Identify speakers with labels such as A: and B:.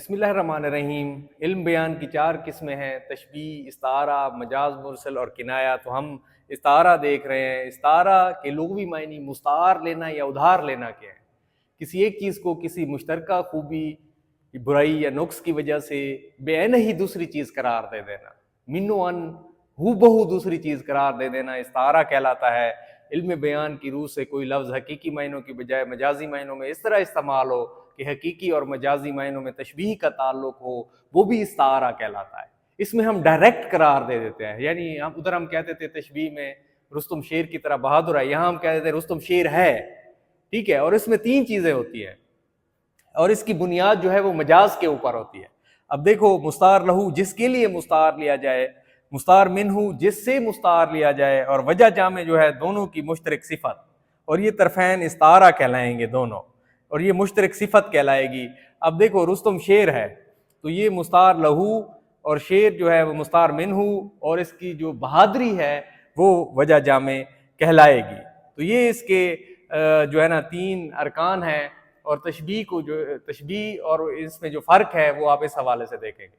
A: بسم اللہ الرحمن الرحیم۔ علم بیان کی 4 قسمیں ہیں: تشبیہ، استعارہ، مجاز مرسل اور کنایہ۔ تو ہم استعارہ دیکھ رہے ہیں۔ استعارہ کے لغوی معنی مستعار لینا یا ادھار لینا کیا ہے؟ کسی ایک چیز کو کسی مشترکہ خوبی، برائی یا نقص کی وجہ سے بے عینہ ہی دوسری چیز قرار دے دینا، من و ان ہو بہو دوسری چیز قرار دے دینا استعارہ کہلاتا ہے۔ علم بیان کی روح سے کوئی لفظ حقیقی معنوں کی بجائے مجازی معنوں میں اس طرح استعمال ہو کہ حقیقی اور مجازی معنوں میں تشبیہ کا تعلق ہو، وہ بھی استعارہ کہلاتا ہے۔ اس میں ہم ڈائریکٹ قرار دے دیتے ہیں، یعنی ادھر ہم کہتے تھے تشبیہ میں رستم شیر کی طرح بہادر ہے، یہاں ہم کہتے تھے رستم شیر ہے، ٹھیک ہے۔ اور اس میں 3 چیزیں ہوتی ہیں اور اس کی بنیاد جو ہے وہ مجاز کے اوپر ہوتی ہے۔ اب دیکھو، مستعار لہو جس کے لیے مستعار لیا جائے، مستعار منہ جس سے مستعار لیا جائے، اور وجہ جامع جو ہے دونوں کی مشترک صفت، اور یہ طرفین استعارہ کہلائیں گے دونوں، اور یہ مشترک صفت کہلائے گی۔ اب دیکھو، رستم شیر ہے تو یہ مستعار لہو، اور شیر جو ہے وہ مستعار منہ، اور اس کی جو بہادری ہے وہ وجہ جامع کہلائے گی۔ تو یہ اس کے جو ہے نا 3 ارکان ہیں، اور تشبیہ کو جو تشبیہ اور اس میں جو فرق ہے وہ آپ اس حوالے سے دیکھیں گے۔